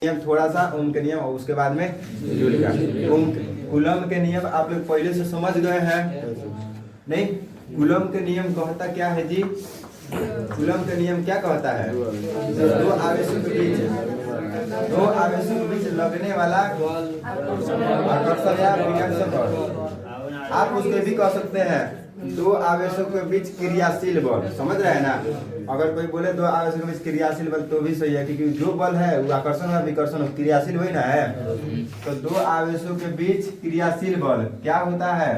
नियम थोड़ा सा ओम के नियम और उसके बाद में जूल का। ओम कूलम के नियम आप लोग पहले से समझ गए हैं नहीं? कूलम के नियम कहता क्या है जी? कूलम के नियम क्या कहता है? दो आवेशों के बीच लगने वाला आकर्षण या विकर्षण बल। आप उसके भी कह सकते हैं दो आवेशों के बीच क्रियाशील बल। समझ रहे हैं ना? अगर कोई बोले दो आवेशों के बीच क्रियाशील बल तो भी सही है, क्योंकि जो बल है वो आकर्षण और विकर्षण क्रियाशील वही ना है। तो दो आवेशों के बीच क्रियाशील बल क्या होता है?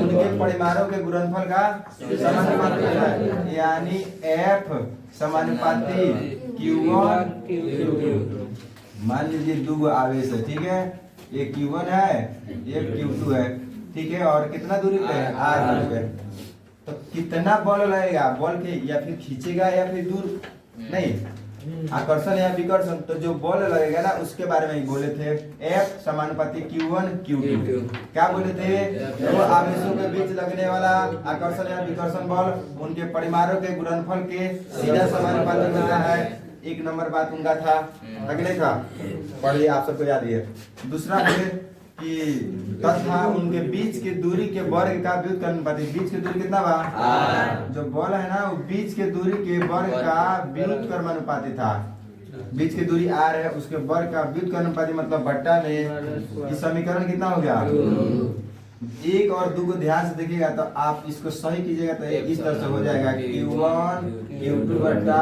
उनके परिमाणों के गुणनफल का समानुपाती होता है, यानी F समानुपाती Q1 Q2। मान लीजिए दो आवेश है, ठीक है? एक Q1 है, एक Q2 है, ठीक है? और कितना दूरी पे है? R दूरी पे। तो कितना बल लगेगा? बल के या फिर खींचेगा या फिर दूर नहीं, आकर्षण या विकर्षण। तो जो बल लगेगा ना उसके बारे में ही बोले थे, F समानुपाती Q1 Q2। क्या बोले थे? दो आवेशों के बीच लगने वाला आकर्षण या विकर्षण बल उनके परिमाणों के गुणनफल के सीधा समानुपाती होता है। एक नंबर बात उनका था, अगले था पढ़िए, आप सबको याद है। दूसरा बोले कि तथा उनके बीच के दूरी के वर्ग का व्युत्क्रमानुपाती। बीच की दूरी कितना बा? जो बल है ना वो बीच के दूरी के वर्ग का व्युत्क्रमानुपाती था। बीच की दूरी r है, उसके वर्ग का व्युत्क्रमानुपाती मतलब बट्टा में। ये समीकरण कितना हो गया? एक और दो को ध्यान से देखिएगा तो आप इसको सही कीजिएगा तो इस तरह से हो जाएगा Q1 Q2 बट्टा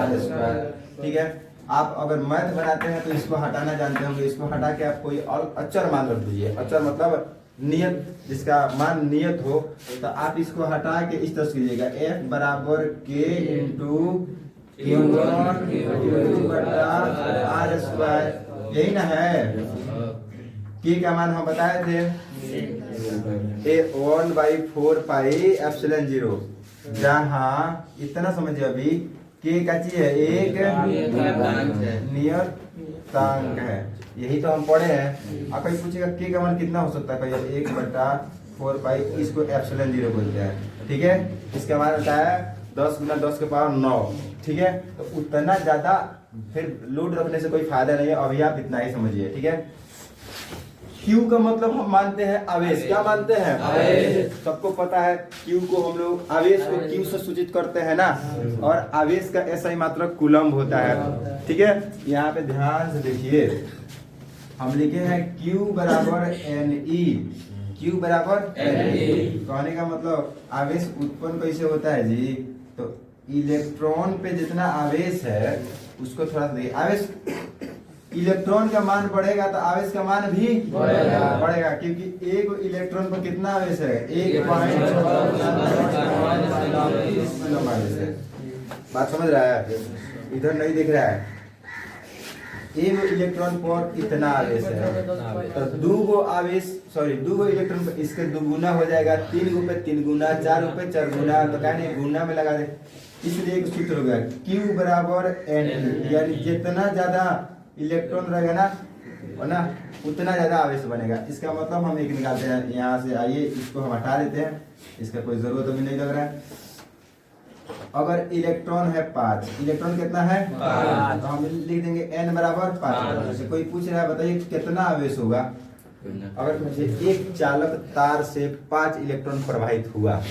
R स्क्वायर। ठीक है? आप अगर मैथ बनाते हैं तो इसको हटाना जानते होंगे। इसको हटा के आप कोई और अचर मान रख दीजिए। अचर मतलब नियत, जिसका मान नियत हो, तो आप इसको हटा के इस तरह से कीजिएगा F बराबर K इंटू Q1 Q2 बट्टा R स्क्वायर। यही ना है? K का मान हम बताए थे 1/4 पाई एप्सिलॉन 0। जहाँ इतना समझिए अभी K का चीज है एक नियतांक है, यही तो हम पढ़े हैं। अब कोई पूछेगा K का मान कितना हो सकता है? 1/4 पाई, इसको एप्सिलॉन 0 बोलते हैं। ठीक है? इसका मान होता है 10 गुना 10 के पावर 9। ठीक है? तो उतना ज्यादा फिर लोड रखने से कोई फायदा नहीं है। अभी आप इतना ही समझिए। ठीक है? Q का मतलब हम मानते हैं आवेश। क्या मानते हैं? आवेश। सबको पता है Q को हम लोग आवेश को Q से सूचित करते हैं ना, और आवेश का ऐसा ही मात्रक कूलम्ब होता है। ठीक है? यहाँ पे ध्यान से देखिए, हम लिखे हैं Q बराबर Ne। Q बराबर Ne कहने का मतलब आवेश उत्पन्न कैसे होता है जी? तो इलेक्ट्रॉन पे जितना आवेश है उसको थोड़ा सा देखिए। आवेश, इलेक्ट्रॉन का मान बढ़ेगा तो आवेश का मान भी बढ़ेगा, क्योंकि एक इलेक्ट्रॉन पर कितना आवेश है? 1.6 आवेश है। बात समझ रहा है? इधर नहीं दिख रहा है। एक इलेक्ट्रॉन पर इतना आवेश है, तो दो गो इलेक्ट्रॉन पर इसके दुगुना हो जाएगा। 3 गो पे 3 गुना, 4 गो पे 4 गुना, तो कहने गुना में लगा दे। इसलिए एक सूत्र हो गया Q बराबर Ne, यानी जितना ज्यादा इलेक्ट्रॉन रहेगा ना उतना ज्यादा आवेश बनेगा। इसका मतलब हम एक निकालते हैं यहाँ से। आइए इसको हम हटा देते हैं, इसका कोई जरूरत अभी नहीं लग रहा है। अगर इलेक्ट्रॉन है 5, इलेक्ट्रॉन कितना है? 5, तो हम लिख देंगे N बराबर 5। जैसे कोई पूछ रहा है बताइए कितना आवेश होगा? अगर मुझे एक चालक तार से 5 इलेक्ट्रॉन प्रवाहित हुआ,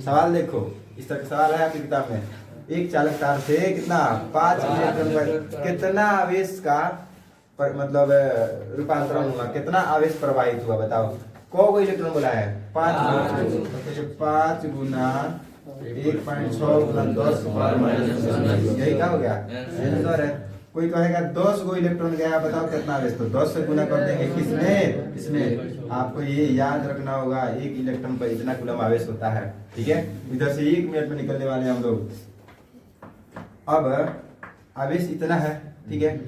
सवाल देखो, इस तरह का सवाल है आपकी किताब में। एक चालक तार से कितना 5 इलेक्ट्रॉन, कितना आवेश का मतलब रूपांतरण हुआ, कितना आवेश प्रवाहित हुआ? बताओ। को इलेक्ट्रॉन बोला है? 5 गुना 1.6 गुना 10 यही क्या हो गया? आंसर है। कोई कहेगा 10 गो इलेक्ट्रॉन गया, बताओ कितना आवेश? तो 10 से गुना कर देंगे। किसमें? इसमें। आपको ये याद रखना होगा, एक इलेक्ट्रॉन पर इतना कूलम आवेश होता है। ठीक है? इधर से 1 मिनट में निकलने वाले हम लोग। अब आवेश इतना है, ठीक है?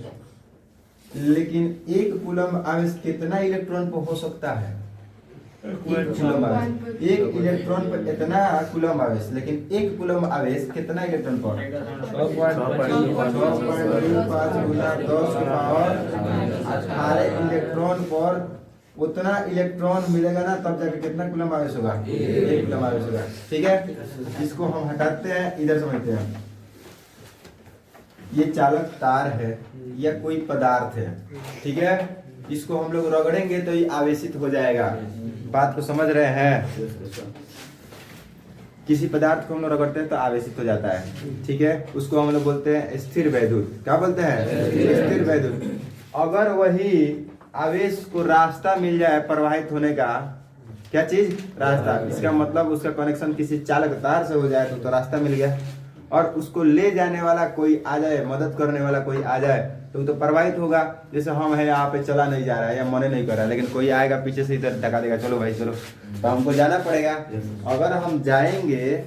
लेकिन एक कूलम आवेश कितना इलेक्ट्रॉन पर हो सकता है? एक इलेक्ट्रॉन पर इतना कूलम आवेश, लेकिन एक कूलम आवेश कितना इलेक्ट्रॉन पर? 6.25 गुना 10 के पावर 18 इलेक्ट्रॉन पर उतना इलेक्ट्रॉन मिलेगा ना, तब जाके कितना कूलम आवेश होगा? 1 कूलम आवेश होगा। ठीक है? इसको हम हटाते हैं, इधर समझते हैं। ये चालक तार है या कोई पदार्थ है, ठीक है, इसको हम लोग रगड़ेंगे तो ये आवेशित हो जाएगा। बात को समझ रहे हैं? किसी पदार्थ को हम लोग रगड़ते हैं तो आवेशित हो जाता है, ठीक है, उसको हम लोग बोलते हैं स्थिर वैद्युत। क्या बोलते हैं? स्थिर वैद्युत। अगर वही आवेश को रास्ता मिल जाए प्रवाहित होने का, क्या चीज? रास्ता। इसका मतलब उसका कनेक्शन किसी चालक तार से हो जाए तो रास्ता मिल गया, और उसको ले जाने वाला कोई आ जाए, मदद करने वाला कोई आ जाए तो वो तो प्रवाहित होगा। जैसे हम है यहाँ पे, चला नहीं जा रहा है या मने नहीं कर रहा है, लेकिन कोई आएगा पीछे से इधर धक्का देगा, चलो भाई चलो, तो हमको जाना पड़ेगा। अगर हम जाएंगे,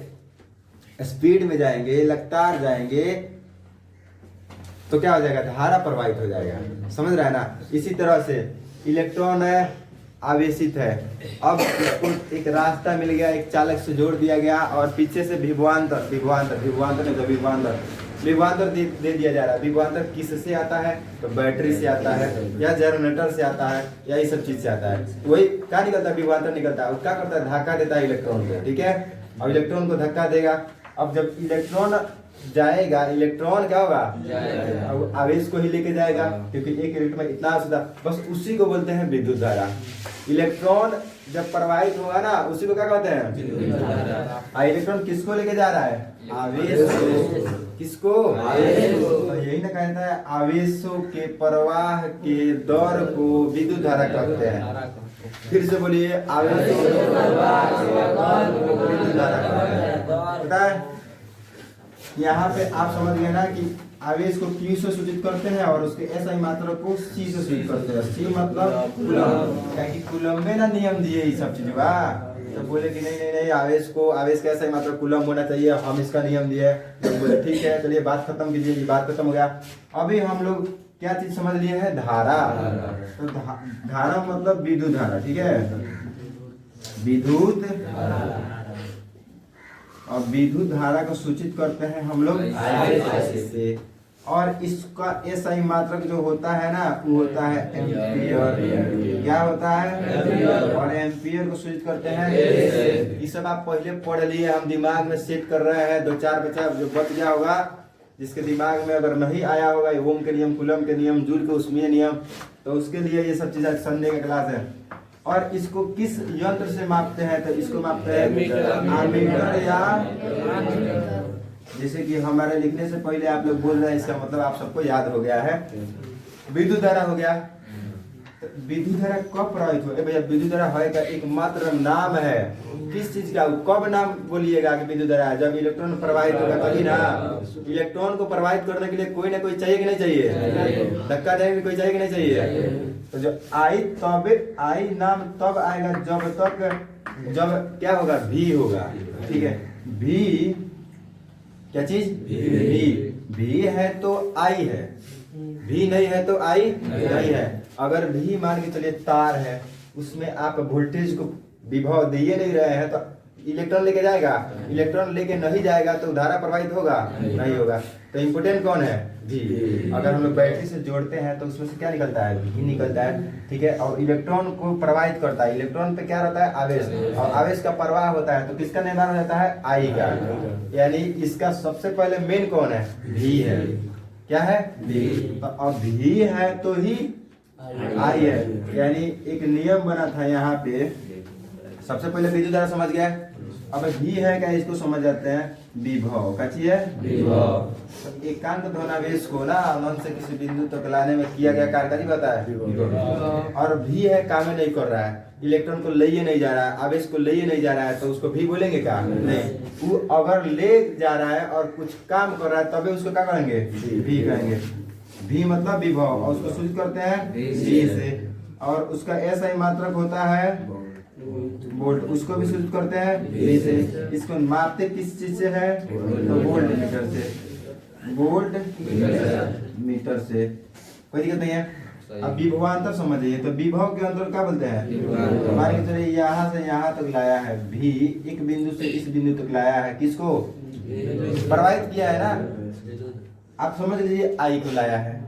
स्पीड में जाएंगे, लगातार जाएंगे, तो क्या हो जाएगा? धारा प्रवाहित हो जाएगा। समझ रहे हैं ना? इसी तरह से इलेक्ट्रॉन है, आवेशित है, अब इसको एक रास्ता मिल गया, एक चालक से जोड़ दिया गया, और पीछे से विभवांतर दे दिया जा रहा है। विभवांतर किससे आता है? तो बैटरी से आता है, या जनरेटर से आता है, या ये सब चीज से आता है। वही क्या निकलता है? विभवांतर निकलता है। वो क्या करता है? धक्का देता है इलेक्ट्रॉन को, ठीक है। अब इलेक्ट्रॉन को धक्का देगा। अब जब इलेक्ट्रॉन जाएगा, इलेक्ट्रॉन क्या होगा? अब आवेश को ही लेके जाएगा, क्योंकि एक इलेक्ट्रॉन में इतना होता, बस उसी को बोलते हैं विद्युत धारा। इलेक्ट्रॉन जब प्रवाहित होगा ना, उसी को क्या कहते हैं? इलेक्ट्रॉन किसको लेके जा रहा है? आवेश को। किसको? तो यही ना कहता है, आवेशों के प्रवाह के दर को विद्युत धारा कहते हैं। फिर से बोलिए, आवेशों के प्रवाह के दर को विद्युत धारा कहते हैं। यहाँ पे आप समझ गए ना कि आवेश को Q से सूचित करते हैं और उसके SI मात्रा को C से सूचित करते हैं। C मतलब कूलम, क्या कि कूलम में ना नियम दिए ये सब चीज बा, तो बोले कि नहीं नहीं नहीं, आवेश का SI मात्रा कूलम होना चाहिए, हम इसका नियम दिए। तो बोले ठीक है, चलिए बात खत्म कीजिए। ये बात खत्म हो गया। अभी हम लोग क्या चीज समझ लिए हैं? धारा। तो धारा मतलब विद्युत धारा, ठीक है, विद्युत। और विद्युत धारा को सूचित करते हैं हम लोग से, और इसका SI मात्रक जो होता है ना, वो होता है एम्पियर। क्या होता है? और एम्पियर को सूचित करते हैं। ये सब आप पहले पढ़ लिए, हम दिमाग में सेट कर रहे हैं। 2-4 बच्चा जो बच गया होगा, जिसके दिमाग में अगर नहीं आया होगा ओम के नियम, कूलम के नियम, जूल के उष्मीय नियम, तो उसके लिए ये सब चीजें संडे का क्लास है। और इसको किस यंत्र से मापते हैं? तो इसको मापते हैं एमीटर, या जैसे कि हमारे लिखने से पहले आप लोग बोल रहे हैं, इसका मतलब आप सबको याद हो गया है। विद्युत धारा हो गया। विद्युत धारा कब प्रवाहित हो? भैया विद्युत धारा है का एकमात्र नाम है, किस चीज का? कब नाम बोलिएगा कि विद्युत धारा है? जब इलेक्ट्रॉन प्रवाहित होगा तभी ना। इलेक्ट्रॉन को प्रवाहित करने के लिए कोई ना कोई चाहिए कि नहीं चाहिए? धक्का देने के कोई चाहिए कि नहीं चाहिए? तो जो आई नाम तब आएगा जब क्या होगा? भी होगा, ठीक है। भी क्या चीज? भी है तो आई है, भी नहीं है तो आई नहीं है। अगर भी मान के चलिए तार है, उसमें आप वोल्टेज को विभव दिए नहीं रहे हैं, तो इलेक्ट्रॉन लेके जाएगा? इलेक्ट्रॉन लेके नहीं जाएगा तो धारा प्रवाहित होगा? नहीं होगा। तो इम्पोर्टेंट कौन है? भी। अगर हम लोग बैटरी से जोड़ते हैं तो उसमें से क्या निकलता है? भी निकलता है, ठीक है। और इलेक्ट्रॉन को प्रवाहित करता है। इलेक्ट्रॉन पे क्या रहता है? आवेश, और आवेश का प्रवाह होता है, तो किसका निर्माण हो जाता है? आई का। यानी इसका सबसे पहले मेन कौन है? भी है। क्या है? भी। तो अब भी है तो ही आई है। यानी एक नियम बना था यहाँ पे, सबसे पहले विद्युत धारा समझ गए। अब भी है क्या? इसको समझ जाते हैं विभव। क्या चीज है? विभव। तो एकांक धनावेश को ना अनंत से किसी बिंदु तक लाने में किया गया कार्यकारी बता है विभव। और भी है काम नहीं कर रहा है, इलेक्ट्रॉन को ले नहीं जा रहा है, आवेश को ले नहीं जा रहा है, तो उसको भी बोलेंगे क्या? नहीं। वो अगर ले जा रहा है और कुछ काम कर रहा है तभी उसको क्या करेंगे? भी कहेंगे। भी मतलब विभव, और उसको सूचित करते हैं भी से। और उसका SI मात्रक होता है वोल्ट, उसको भी सूचित करते हैं भी से। इसको मापते किस चीज से है? तो वोल्ट मीटर से, वोल्ट मीटर से। कोई दिक्कत नहीं है। अब विभवांतर समझिए, तो विभव के अंतर क्या बोलते हैं? मान के चलिए यहाँ से यहाँ तक लाया है, भी एक बिंदु से इस बिंदु तक लाया है, किसको? प्रवाहित किया है ना। आप समझ लीजिए आई को लाया है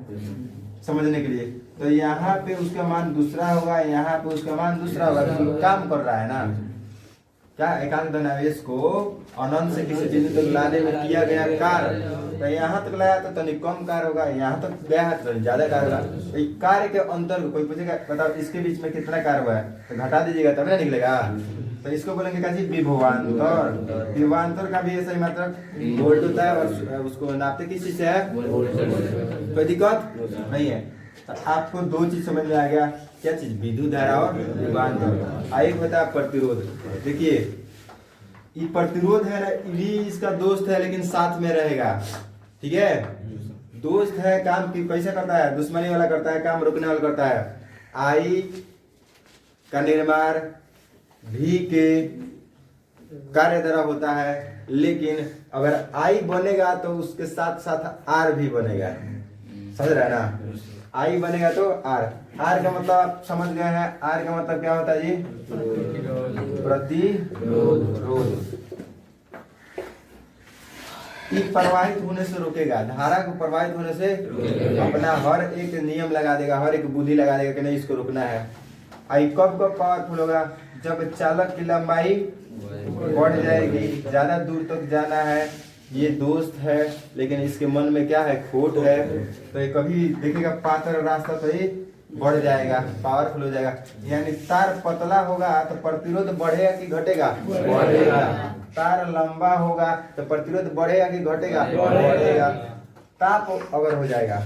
समझने के लिए, तो यहाँ पे उसका मान दूसरा होगा, यहाँ पे उसका मान दूसरा होगा, तो काम कर रहा है ना। क्या? एकांक धनावेश को अनंत से किसी बिंदु तक लाने में किया गया कार्य, तो यहाँ तक लाया तो तनिक कम कार्य होगा, यहाँ तक गया है तो ज्यादा कार्य होगा। तो कार्य के अंतर को कोई पूछेगा बताओ इसके बीच में कितना कार्य हुआ है, तो घटा दीजिएगा तब ना निकलेगा। तो इसको बोलेंगे क्या जी, विभवांतर। विभवांतर का भी ऐसा ही मतलब वोल्ट होता है और उसको नापते किस चीज से है, कोई दिक्कत नहीं है। तो आपको दो चीज समझ में आ गया, क्या चीज, विद्युत धारा और विभवांतर। एक होता है प्रतिरोध। देखिए ये प्रतिरोध है ना, ये इसका दोस्त है लेकिन साथ में रहेगा, ठीक है। दोस्त है काम की कैसे करता है, दुश्मनी वाला करता है, काम रुकने वाला करता है। आई का निर्माण भी के कार्य द्वारा होता है, लेकिन अगर आई बनेगा तो उसके साथ साथ आर भी बनेगा, समझ रहे हैं ना। आई बनेगा तो आर, आर का मतलब आप समझ गए हैं। आर का मतलब क्या होता है जी, प्रतिरोध। ये प्रवाहित होने से रोकेगा, धारा को प्रवाहित होने से अपना हर एक नियम लगा देगा, हर एक बुद्धि लगा देगा कि नहीं इसको रुकना है। आई कब कब पावरफुल होगा, जब चालक की लंबाई बढ़ जाएगी, ज्यादा दूर तक जाना है, ये दोस्त है लेकिन इसके मन में क्या है, खोट है, तो ये कभी देखेगा पातर रास्ता तो ये बढ़ जाएगा, पावरफुल हो जाएगा। यानी तार पतला होगा तो प्रतिरोध बढ़ेगा कि घटेगा, बढ़ेगा। तार लंबा होगा तो प्रतिरोध बढ़ेगा कि घटेगा, बढ़ेगा। ताप अगर हो जाएगा,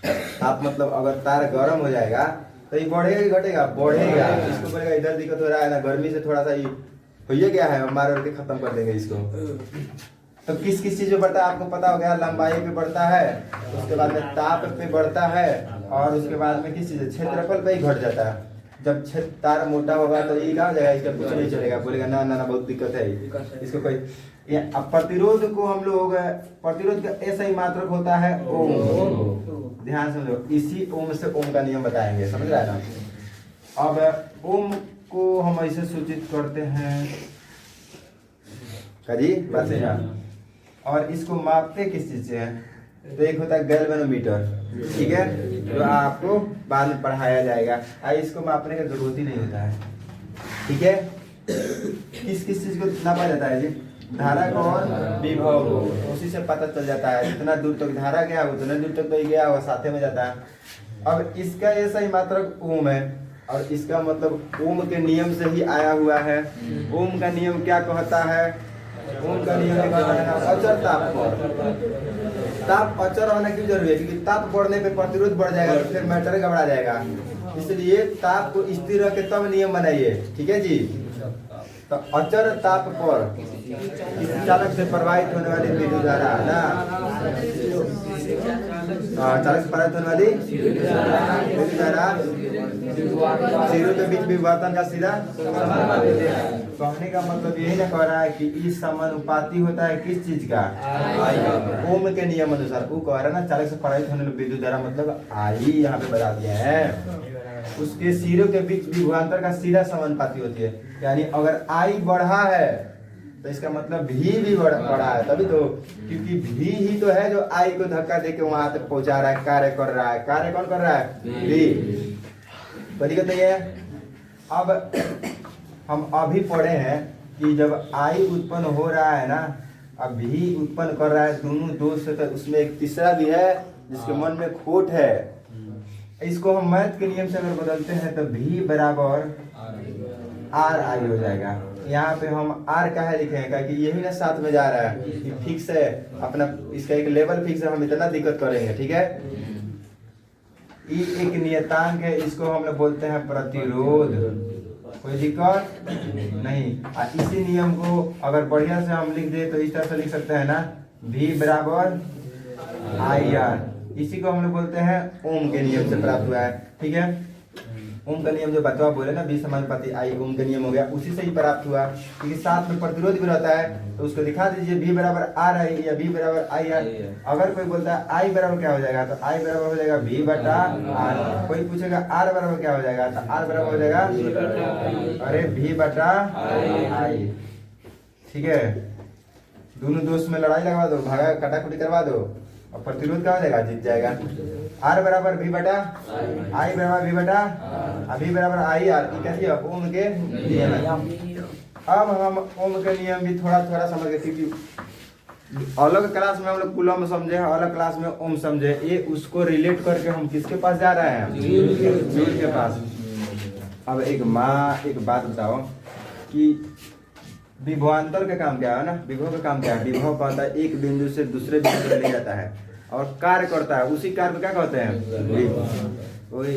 ताप मतलब अगर तार गर्म हो जाएगा तो ये बढ़ेगा कि घटेगा, बढ़ेगा। इसको बोलेगा इधर दिक्कत हो रहा है ना, गर्मी से थोड़ा सा ये हो गया है, मार के खत्म कर देंगे इसको। तो किस किस चीज पे बढ़ता है आपको पता हो गया, लंबाई पे बढ़ता है, उसके बाद में ताप पे बढ़ता है, और उसके बाद में किस चीज, क्षेत्रफल पे ही घट जाता है। जब तार मोटा होगा तो ये क्या हो जाएगा, इसका कुछ नहीं चलेगा, बोलेगा ना ना ना बहुत दिक्कत है इसको कोई। अब प्रतिरोध को हम लोग, प्रतिरोध का ऐसा ही मात्रक होता है ओम, ध्यान से समझो। इसी ओम से ओम का नियम बताएंगे, समझ रहा है ना। अब ओम को हम ऐसे सूचित करते हैं कभी बात से यार, और इसको मापते किस चीज से है, तो एक होता है गैल्वेनोमीटर, ठीक है, जो आपको बाद में पढ़ाया जाएगा। इसको मापने की जरूरत ही नहीं होता है, ठीक है। किस किस चीज को नापा जाता है जी, धारा को और विभव को, उसी से पता चल जाता है जितना दूर तक धारा गया उतना दूर तक तो गया वो साथे में जाता है। अब इसका ऐसा ही मात्रक ओम है, और इसका मतलब ओम के नियम से ही आया हुआ है। ओम का नियम क्या कहता है, ओम का नियम कहता है ना, अचर ताप पर। ताप अचर होना क्यों जरूरी है, क्योंकि ताप बढ़ने पे प्रतिरोध बढ़ जाएगा तो फिर मैटर गड़बड़ा जाएगा, इसलिए ताप को स्थिर रख के तब नियम बनाइए, ठीक है जी। तो अचर ताप पर किसी चालक से प्रवाहित होने वाली विद्युत धारा ना, चालक से प्रवाहित होने वाली विद्युत धारा सिरों के बीच विवर्तन का सीधा कहने का मतलब यही ना कह रहा है कि इस समानुपाती होता है किस चीज का, ओम के नियम अनुसार। वो कह रहा है ना चालक से प्रवाहित होने वाली विद्युत धारा मतलब आई, यहाँ पे बता दिया है। उसके सिरों के बीच विभवांतर का सीधा समानुपाती होती है, यानी अगर आई बढ़ा है तो इसका मतलब भी बढ़ा है, तभी तो, क्योंकि भी ही तो है जो आई को धक्का देके वहां तक पहुंचा रहा है, कार्य कर रहा है। कार्य कौन कर रहा है, भी। दिक्कत नहीं है। अब हम अभी पढ़े हैं कि जब आई उत्पन्न हो रहा है ना, अब भी उत्पन्न कर रहा है, दोनों दोष से, तो उसमें एक तीसरा भी है जिसके मन में खोट है। इसको हम मैथ के नियम से अगर बदलते हैं तो भी बराबर आर आई हो जाएगा। यहाँ पे हम आर का है लिखेंगे कि यही ना साथ में जा रहा है, कि फिक्स है अपना, इसका एक लेवल फिक्स है, हम इतना दिक्कत करेंगे, ठीक है। ये एक नियतांक है, इसको हम लोग बोलते हैं प्रतिरोध, कोई दिक्कत नहीं। इसी नियम को अगर बढ़िया से हम लिख दे तो इस तरह से लिख सकते हैं ना, V बराबर आई आर। इसी को हम लोग बोलते हैं ओम के नियम से प्राप्त हुआ है, ठीक है। ओम का नियम जो बतवा बोले ना, 20 समानुपाती आई, ओम का नियम हो गया, उसी से ही प्राप्त हुआ। क्योंकि साथ में प्रतिरोध भी रहता है, तो उसको दिखा दीजिए V बराबर आर आई या V बराबर आई आर। अगर कोई बोलता है आई बराबर क्या हो जाएगा, तो आई बराबर हो जाएगा V बटा आर। कोई पूछेगा आर बराबर क्या हो जाएगा, तो आर बराबर हो जाएगा अरे V बटा आई, ठीक है। दोनों दोस्त में लड़ाई लगवा दो, भागा कटाकुटी करवा दो, और प्रतिरोध क्या हो जाएगा, जीत जाएगा। आर बराबर V बटा आई बराबर V बटा V बराबर आई आर, कैसे ओम के नियम है। अब हम ओम के नियम भी थोड़ा थोड़ा समझ गए, क्योंकि अलग क्लास में हम लोग कूलम समझे, अलग क्लास में ओम समझे। ये उसको रिलेट करके हम किसके पास जा रहे हैं? जूल के पास। अब एक बात बताओ कि विभवांतर का काम क्या है ना, विभव का काम क्या है? विभव कहता है एक बिंदु से दूसरे बिंदु में ले जाता है और कार्य करता है, उसी कार्य को क्या कहते हैं? वही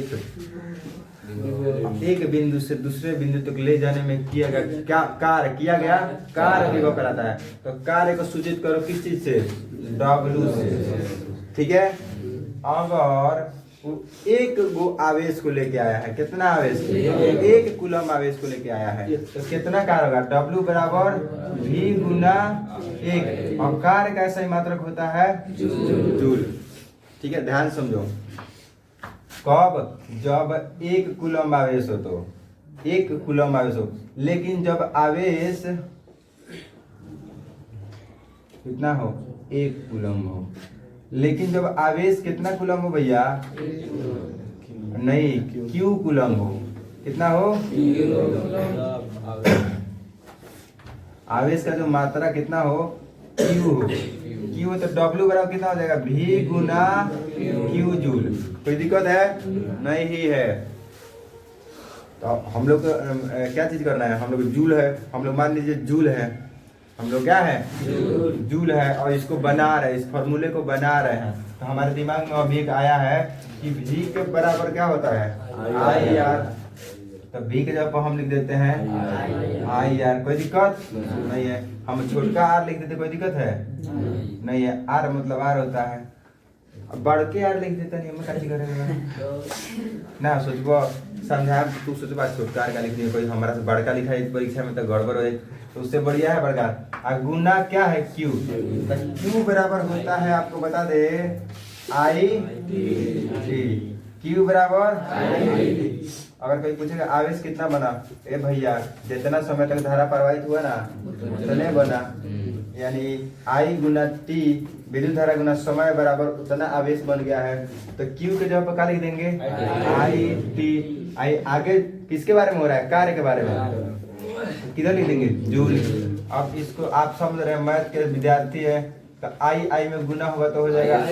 एक बिंदु से दूसरे बिंदु तक ले जाने में किया गया क्या कार्य किया गया, कार्य विभव कहलाता है। तो कार्य को सूचित करो किस चीज से? W से। ठीक है। अगर एक गो आवेश को लेके आया है, कितना आवेश? एक कूलम आवेश को लेके आया है, तो कितना कार्य होगा? W बराबर V गुना 1। और कार्य कैसा ही मात्रक होता है? जूल। ठीक है, ध्यान समझो। कब? जब एक कूलम आवेश हो, तो एक कूलम आवेश हो, लेकिन जब आवेश कितना हो? एक कूलम हो, लेकिन जब आवेश कितना कूलम हो भैया? नहीं, क्यू कूलम हो। कितना हो? आवेश का जो मात्रा कितना हो? क्यू हो। क्यू हो तो W बराबर कितना हो जाएगा? V गुना क्यू जूल। कोई दिक्कत है? नहीं है। तो हम लोग क्या चीज करना है? हम लोग जूल है, हम लोग मान लीजिए जूल है, हम लोग क्या है? जूल है, और इसको बना रहे, इस फॉर्मूले को बना रहे हैं। तो हमारे दिमाग में अभी एक आया है कि V के बराबर क्या होता है? IR। तो V के जगह हम लिख देते हैं IR। कोई दिक्कत नहीं है। हम छोटका R लिख देते, कोई दिक्कत है? नहीं है। R मतलब R होता है। अब बढ़ के R लिख देता, नहीं हमें क्या करेगा ना? सोचबो समझा, तू सोचबा छोटका R का लिख दिया, कोई हमारा से बड़का लिखा है परीक्षा में तो गड़बड़ हो जाए। तो उससे बढ़िया है बड़का। गुना क्या है? Q। तो Q बराबर होता है, आपको बता दे, I Q बराबर I। अगर कोई पूछेगा आवेश कितना बना, ए भैया जितना समय तक धारा प्रवाहित हुआ ना उतने बना, यानी I गुना T विद्युत धारा गुना समय बराबर उतना आवेश बन गया है। तो Q के जगह पर क्या लिख देंगे? I T। आगे किसके बारे में हो रहा है? कार्य के बारे में। किधर लिख देंगे? जूल। अब इसको आप समझ रहे हैं, मैथ के विद्यार्थी है, तो I में गुना होगा तो हो जाएगा I।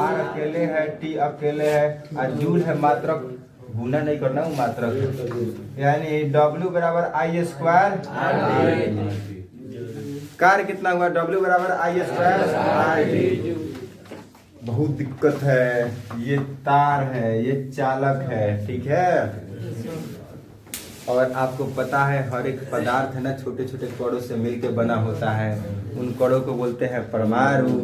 R अकेले है, T अकेले है, और जूल है मात्रक, गुना नहीं करना वो मात्रक, यानी W बराबर I स्क्वायर। कार्य कितना हुआ? W बराबर I स्क्वायर। बहुत दिक्कत है, ये तार है, ये चालक है, ठीक है। और आपको पता है हर एक पदार्थ है ना, छोटे छोटे कणों से मिलकर बना होता है। उन कणों को बोलते हैं परमाणु।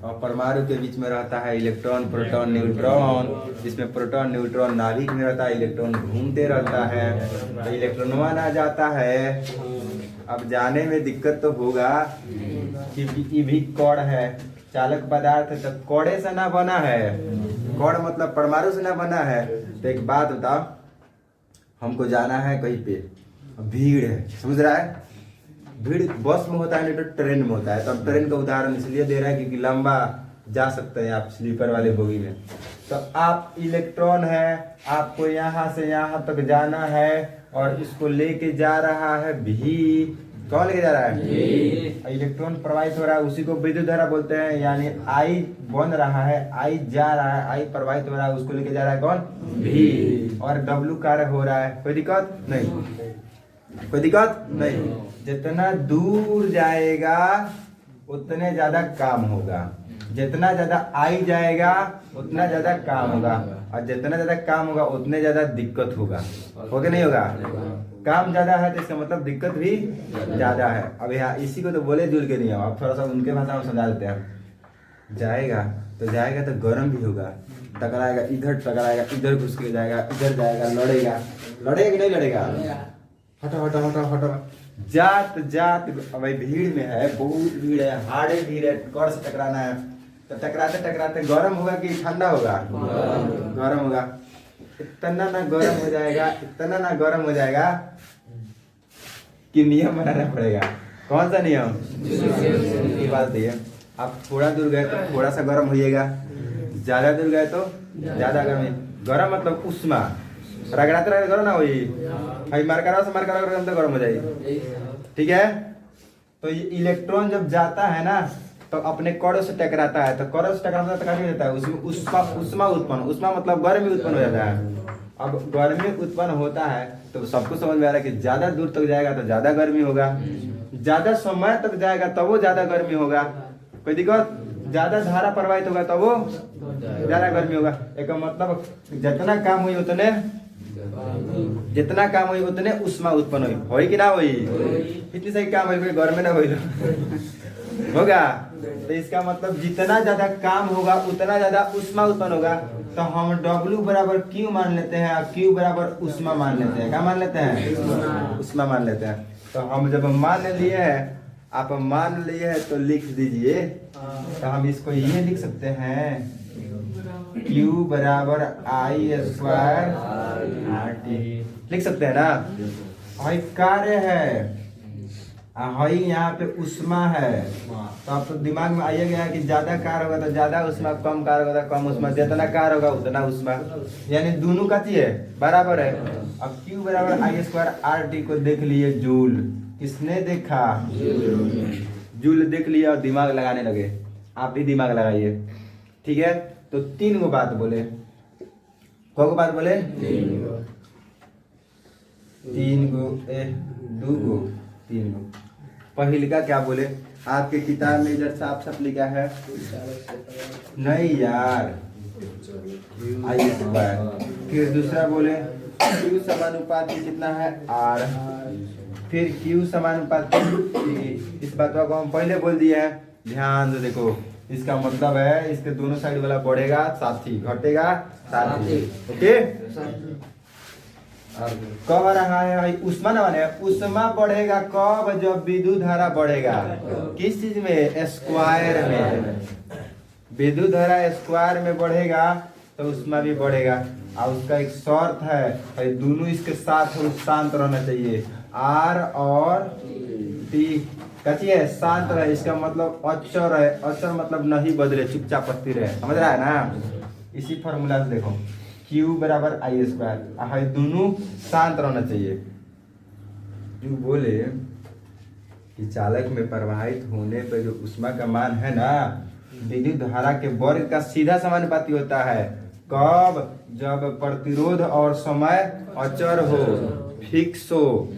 और परमाणु के बीच में रहता है इलेक्ट्रॉन, प्रोटॉन, न्यूट्रॉन। जिसमें प्रोटॉन न्यूट्रॉन नाभिक में रहता है, इलेक्ट्रॉन घूमते रहता है, तो इलेक्ट्रॉनवान आ जाता है। अब जाने में दिक्कत तो होगा क्योंकि ये भी कण है, चालक पदार्थ है, तो कणे से ना बना है। कण मतलब परमाणु से ना बना है। तो एक बात बताओ, हमको जाना है कहीं पे, भीड़ है, समझ रहा है? भीड़ बस में होता है, नहीं तो ट्रेन में होता है। तो अब ट्रेन का उदाहरण इसलिए दे रहा है क्योंकि लंबा जा सकते हैं आप स्लीपर वाले बोगी में। तो आप इलेक्ट्रॉन है, आपको यहाँ से यहाँ तक जाना है, और इसको लेके जा रहा है भी। कौन लेके जा रहा है? इलेक्ट्रॉन प्रवाहित हो रहा है, उसी को विद्युत धारा बोलते हैं। यानी I बन रहा है, I जा रहा है, I प्रवाहित हो रहा है, उसको लेके जा रहा है कौन? V। और W कार्य हो रहा है। कोई दिक्कत नहीं, कोई दिक्कत नहीं। जितना दूर जाएगा उतने ज्यादा काम होगा, जितना ज्यादा I जाएगा उतना ज्यादा काम होगा, और जितना ज्यादा काम होगा उतने ज्यादा दिक्कत होगा। हो के नहीं होगा? काम ज्यादा है तो इसका मतलब दिक्कत भी ज्यादा है। अब यहाँ इसी को तो बोले जुल के नहीं हो, अब थोड़ा सा उनके भाषा में समझा देते हैं। जाएगा तो गर्म भी होगा, टकराएगा इधर, टकराएगा इधर, घुस के जाएगा इधर, जाएगा लड़ेगा, लड़ेगा कि नहीं लड़ेगा? हटो हटो हटो हटो। जात जात भाई भीड़ में है, बहुत भीड़ है, हार्ड भीड़ है, कड़ से टकराना है। तो टकराते टकराते गर्म होगा कि ठंडा होगा? गर्म होगा। इतना ना गर्म हो जाएगा, इतना ना गर्म हो जाएगा कि नियम बनाना पड़ेगा। कौन सा नियम? ये बात है। आप थोड़ा दूर गए तो थोड़ा सा गर्म होइएगा, ज्यादा दूर गए तो ज्यादा गर्म। गर्म मतलब उष्मा, रगड़ाते रगड़ाते गर्म ना होई, भाई मार करा से मार करा तो गर्म हो जाएगी। ठीक है, तो ये इलेक्ट्रॉन जब जाता है ना तो अपने कणों से टकराता है, तो कणों से टकराता है तो क्या होता है, उसमें उष्मा उत्पन्न, उष्मा मतलब गर्मी उत्पन्न हो जाता है। अब गर्मी उत्पन्न होता है तो सबको समझ में आ रहा है कि ज्यादा दूर तक जाएगा तो ज्यादा गर्मी होगा, ज्यादा समय तक जाएगा तब वो ज्यादा गर्मी होगा, कोई दिक्कत, ज्यादा धारा प्रवाहित होगा तब वो ज्यादा गर्मी होगा। एक मतलब जितना काम हुई उतने उष्मा उत्पन्न हुई कि ना हुई, इतनी सही काम हुई, गर्मी ना हुई होगा। तो इसका मतलब जितना ज्यादा काम होगा उतना ज्यादा उष्मा उत्पन्न होगा। तो हम W बराबर Q मान लेते हैं और Q बराबर उष्मा मान लेते हैं। क्या मान लेते हैं, उष्मा मान लेते हैं। तो हम जब मान लिए हैं, आप मान लिए हैं तो लिख दीजिए। तो हम इसको ये लिख सकते हैं Q बराबर I स्क्वायर RT लिख सकते हैं ना। भाई कार्य है, हाई यहाँ पे उष्मा है, तो आप तो दिमाग में आइए गया कि ज्यादा कार होगा तो ज्यादा उष्मा, कम कार होगा तो कम उष्मा, जितना कार होगा उतना उष्मा, यानी दोनों का चीज है बराबर है। अब Q बराबर I स्क्वायर RT को देख लिए जूल, किसने देखा, जूल देख लिया और दिमाग लगाने लगे। आप भी दिमाग लगाइए, ठीक है। तो 3 गो बात बोले, कौ बात बोले, 3 गो 2 गो 3 गो। पहले का क्या बोले, आपके किताब में इधर साफ साफ लिखा है, नहीं यार, आई स्क्वायर। फिर दूसरा बोले Q समानुपाती कितना है R, फिर Q समानुपाती, इस बात को हम पहले बोल दिए हैं। ध्यान दो, देखो इसका मतलब है इसके दोनों साइड वाला बढ़ेगा साथी, घटेगा साथी, ओके। कब आ रहा है उष्मा ना बने, उष्मा बढ़ेगा कब, जब विद्युत धारा बढ़ेगा, किस चीज में, स्क्वायर में। विद्युत धारा स्क्वायर में बढ़ेगा तो उष्मा भी बढ़ेगा। और उसका एक शर्त है, दोनों इसके साथ शांत रहना चाहिए, R और T कची है, शांत रहे। इसका मतलब अचर है, अचर मतलब नहीं बदले, चुपचाप स्थिर रहे, समझ रहा है ना। इसी फॉर्मूला से देखो Q बराबर I स्क्वायर, दोनों शांत रहना चाहिए। जो बोले कि चालक में प्रवाहित होने पर जो उष्मा का मान है ना, विद्युत धारा के वर्ग का सीधा समानुपाती होता है। कब, जब प्रतिरोध और समय अचर हो, फिक्स हो।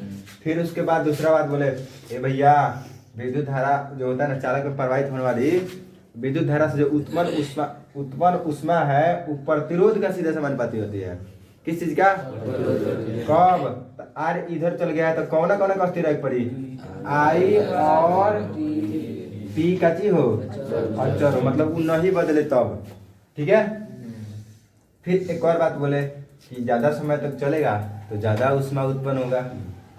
फिर उसके बाद दूसरा बात बोले, ए भैया विद्युत धारा जो होता है ना, चालक में प्रवाहित होने वाली विद्युत धारा से जो उत्पन्न उष्मा है वो प्रतिरोध का सीधा समानुपाती होती है। किस चीज का, कब, तो R इधर चल गया है तो कौन का स्थिर रख पड़ी, I और P का चीज हो, अचर हो, मतलब वो नहीं बदले तब, ठीक है। फिर एक और बात बोले कि ज्यादा समय तक चलेगा तो ज्यादा उष्मा उत्पन्न होगा।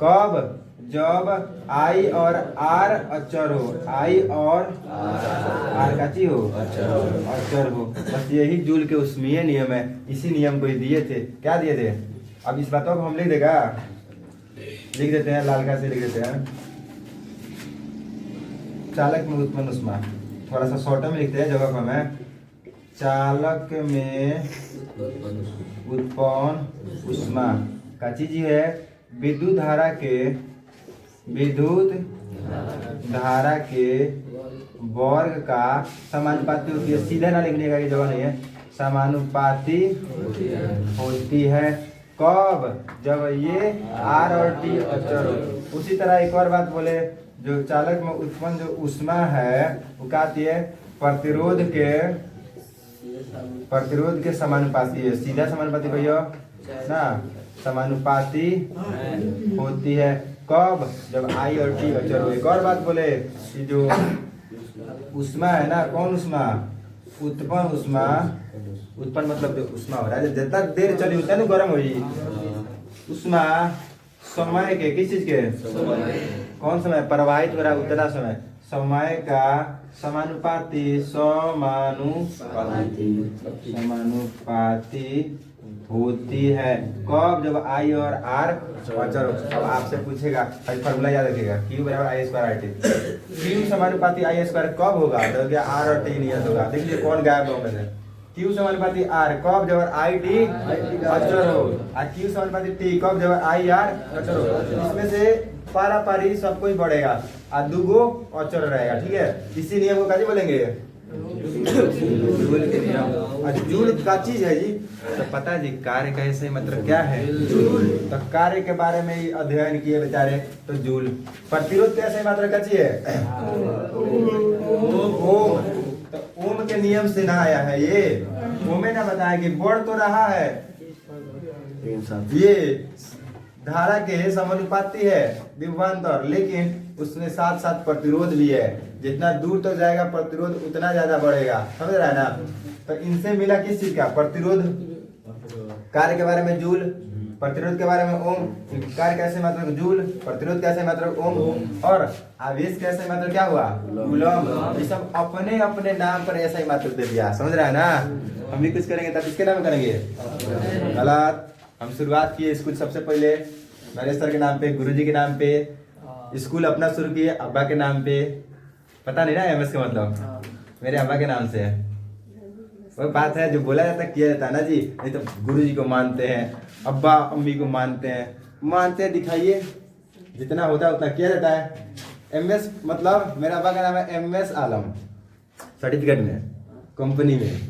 कब, जब I और R अचर हो, I और R का चीज हो, अचर हो। बस यही जूल के उष्मीय नियम है, इसी नियम को ही दिए थे। क्या दिए थे, अब इस बातों को हम लिख देगा, लिख देते हैं, लाल का से लिख देते हैं। चालक में उत्पन्न उष्मा, थोड़ा सा शॉर्ट में लिखते हैं जगह को हमें। चालक में उत्पन्न उष्मा का चीज है, विद्युत धारा के वर्ग का समानुपाती होती है। सीधा ना लिखने का ये जगह नहीं है, समानुपाती होती है। कब, जब ये R और T अचर हो। उसी तरह एक और बात बोले, जो चालक में उत्पन्न जो उष्मा है वो क्या आती है, प्रतिरोध के समानुपाती है। सीधा समानुपाती भैया ना, समानुपाती होती है। कब, जब I और T अचर हो। एक और बात बोले कि जो उष्मा है ना, कौन उष्मा, उत्पन्न उष्मा, उत्पन्न मतलब जो उष्मा हो रहा है, जितना देर चली उतना ना गर्म हुई उष्मा, समय के, किस चीज के, कौन समय प्रवाहित हो रहा है उतना समय, समय का समानुपाती होती है। कब, जब I और R अचर हो। अब आपसे पूछेगा, फॉर्मूला याद रखिएगा, Q बराबर I स्क्वायर RT। Q समानुपाती I स्क्वायर कब होगा, जब क्या R और T नियत होगा। देखिए कौन गायब होगा मेरे, Q समानुपाती R कब, जब I T अचर हो, और Q समानुपाती T कब, जब I R अचर हो। इसमें से पारा पारी सब कुछ बढ़ेगा और दुगो अचर रहेगा। ठीक है, इसी नियम को काजी बोलेंगे, जूल के नियम। और जूल क्या चीज है जी? तो पता है जी, कार्य का ऐसे मतलब क्या है, जूल। तो कार्य के बारे में ही अध्ययन किए बेचारे। तो जूल। प्रतिरोध कैसे मात्रा का चीज है, ओम। तो ओम के नियम से ना आया है ये। ओमे ना बताया कि बढ़ तो रहा है, ये धारा के समानुपाती है विभवांतर, लेकिन उसमें साथ साथ प्रतिरोध भी है। जितना दूर तक जाएगा प्रतिरोध उतना ज्यादा बढ़ेगा। समझ रहा है ना? तो इनसे मिला किस चीज का, प्रतिरोध। कार्य के बारे में जूल, प्रतिरोध के बारे में ओम। कार्य कैसे मतलब जूल, प्रतिरोध कैसे मतलब ओम, और आवेश कैसे मतलब क्या हुआ, कूलम। ये सब अपने अपने नाम पर ऐसा ही मतलब दे दिया। समझ रहा है ना? हम भी कुछ करेंगे तब किसके नाम करेंगे, गलत। हम शुरुआत किए स्कूल सबसे पहले नरेश सर के नाम पे, गुरुजी के नाम पे। स्कूल अपना शुरू किए अब्बा के नाम पे। पता नहीं ना एमएस का मतलब, मेरे अब्बा के नाम से है। वो बात है जो बोला जाता किया जाता है ना जी। नहीं तो गुरुजी को मानते हैं, अब्बा अम्मी को मानते हैं, दिखाइए जितना होता है उतना किया जाता है। एमएस मतलब मेरा अब्बा का नाम है एमएस आलम, सर्टिफिकेट में, कंपनी में।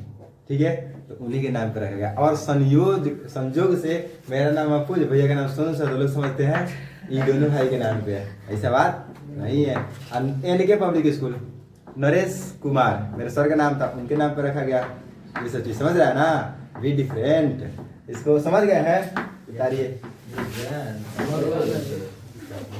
ठीक है, तो उन्हीं के नाम पर रखा गया। और संयोग से मेरा नाम अपूज, भैया का नाम सोनू सर, तो लोग समझते हैं ये दोनों भाई के नाम पे है। ऐसा बात नहीं है। NK public school Naresh Kumar मेरे सर का नाम था, उनके नाम पर रखा गया। ये सब चीज समझ रहा है ना, वी डिफरेंट। इसको समझ गए हैं, उतारिए।